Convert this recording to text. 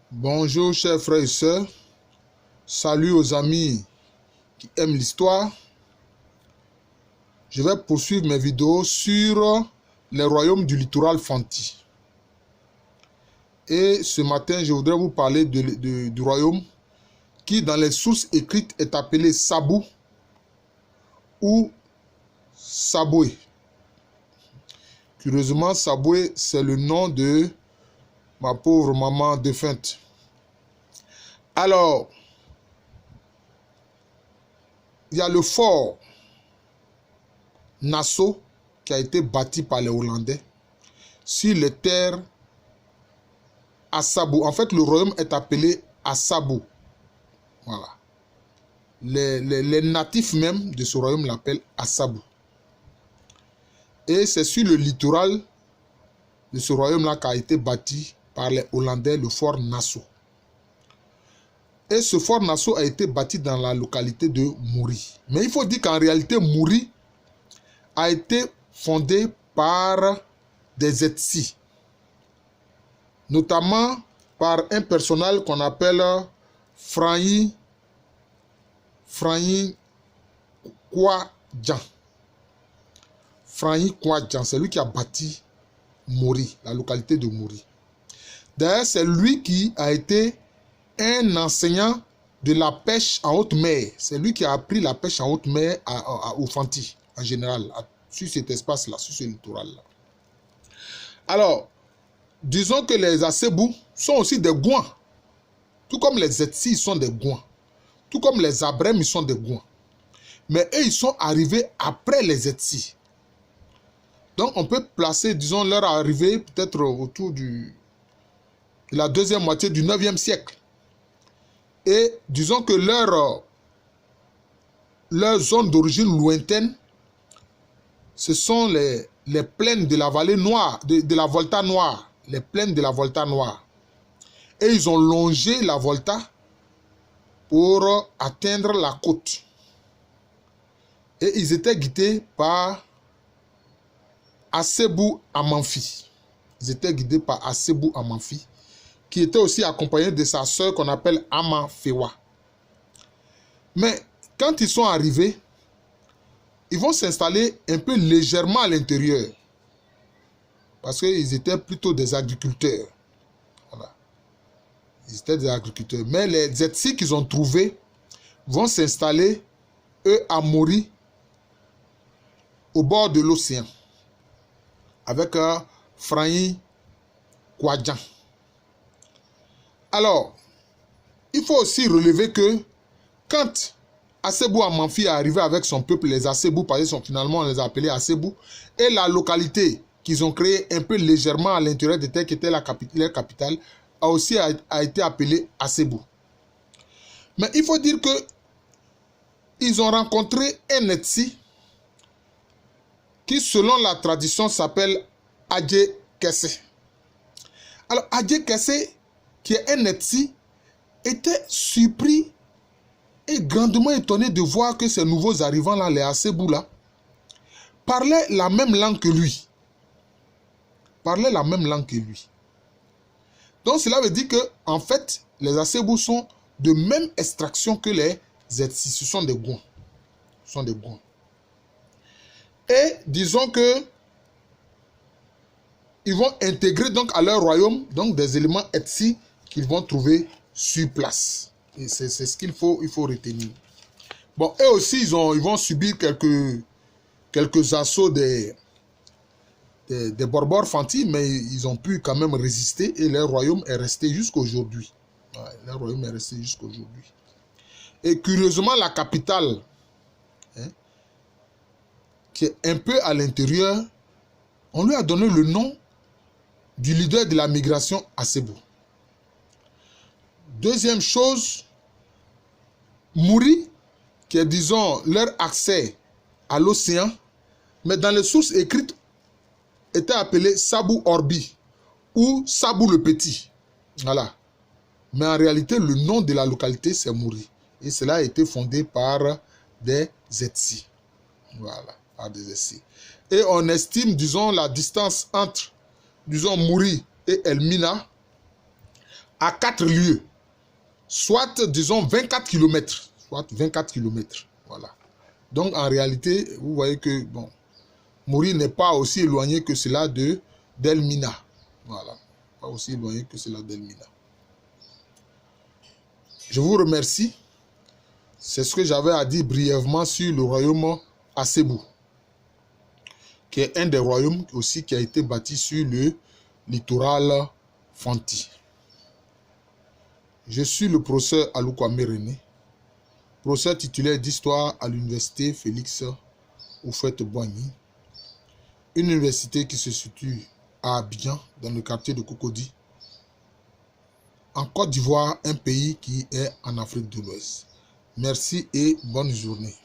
Bonjour chers frères et sœurs, salut aux amis qui aiment l'histoire. Je vais poursuivre mes vidéos sur les royaumes du littoral Fanti. Et ce matin, je voudrais vous parler du royaume qui dans les sources écrites est appelé Sabou ou Saboué. Curieusement, Saboué, c'est le nom de ma pauvre maman défunte. Alors, il y a le fort Nassau qui a été bâti par les Hollandais sur les terres Assabou. En fait, le royaume est appelé Assabou. Voilà. Les natifs même de ce royaume l'appellent Assabou. Et c'est sur le littoral de ce royaume-là qu'a été bâti par les Hollandais le fort Nassau. Et ce fort Nassau a été bâti dans la localité de Mouri. Mais il faut dire qu'en réalité, Mouri a été fondé par des Etsis, notamment par un personnel qu'on appelle Franyi Kwadjan. Franyi Kwadjan, c'est lui qui a bâti Mouri, la localité de Mouri. D'ailleurs, c'est lui qui a été un enseignant de la pêche en haute mer. C'est lui qui a appris la pêche en haute mer au Fanti, en général, sur cet espace-là, sur ce littoral-là. Alors, disons que les Assebou sont aussi des Gouans. Tout comme les Etsis, ils sont des Gouans. Tout comme les Abrèmes, ils sont des Gouans. Mais eux, ils sont arrivés après les Etsis. Donc, on peut placer, disons, leur arrivée peut-être autour de la deuxième moitié du 9e siècle. Et disons que leur zone d'origine lointaine, ce sont les plaines de la vallée noire, de la Volta noire. Les plaines de la Volta noire. Et ils ont longé la Volta pour atteindre la côte. Et ils étaient guidés par Assebou Amanfi. Ils étaient guidés par Assebou Amanfi, qui était aussi accompagné de sa sœur qu'on appelle Amafewa. Mais quand ils sont arrivés, ils vont s'installer un peu légèrement à l'intérieur. Parce qu'ils étaient plutôt des agriculteurs. Voilà. Ils étaient des agriculteurs. Mais les Etsis qu'ils ont trouvés vont s'installer, eux, à Mouri, au bord de l'océan, avec Franyi Kwadjan. Alors, il faut aussi relever que quand Assebou Amanfi est arrivé avec son peuple, les Assebou, parce que finalement on les a appelés Assebou, et la localité qu'ils ont créée un peu légèrement à l'intérieur de terre, qui était leur capitale, a aussi été appelée Assebou. Mais il faut dire que ils ont rencontré un Etsi qui, selon la tradition, s'appelle Adje Kesse. Alors, Adje Kesse, qui est un Etsi, était surpris et grandement étonné de voir que ces nouveaux arrivants-là, les Assebou-là, parlaient la même langue que lui. Parlaient la même langue que lui. Donc, cela veut dire que, en fait, les Assebou sont de même extraction que les Etsis. Ce sont des Gouans. Ce sont des Gouans. Et disons que ils vont intégrer donc à leur royaume donc des éléments Etsis qu'ils vont trouver sur place. Et c'est ce qu'il faut retenir. Bon, eux aussi, ils vont subir quelques assauts des Borbores Fanti, mais ils ont pu quand même résister et leur royaume est resté jusqu'à aujourd'hui. Ouais, leur royaume est resté jusqu'à aujourd'hui. Et curieusement, la capitale, qui est un peu à l'intérieur, on lui a donné le nom du leader de la migration Assebou. Deuxième chose, Mouri, qui est, disons, leur accès à l'océan, mais dans les sources écrites, était appelé Sabou Orbi ou Sabou le Petit. Voilà. Mais en réalité, le nom de la localité, c'est Mouri. Et cela a été fondé par des Etsis. Voilà, par des Etsis. Et on estime, disons, la distance entre, disons, Mouri et Elmina à 4 lieues, soit disons 24 km, soit 24 km, voilà. Donc en réalité, vous voyez que bon, Mouri n'est pas aussi éloigné que cela de d'Elmina, voilà, pas aussi éloigné que cela d'Elmina. Je vous remercie. C'est ce que j'avais à dire brièvement sur le royaume Assebou, qui est un des royaumes aussi qui a été bâti sur le littoral Fanti. Je suis le professeur Aloukwame René, professeur titulaire d'histoire à l'université Félix Houphouët-Boigny, une université qui se situe à Abidjan, dans le quartier de Cocody, en Côte d'Ivoire, un pays qui est en Afrique de l'Ouest. Merci et bonne journée.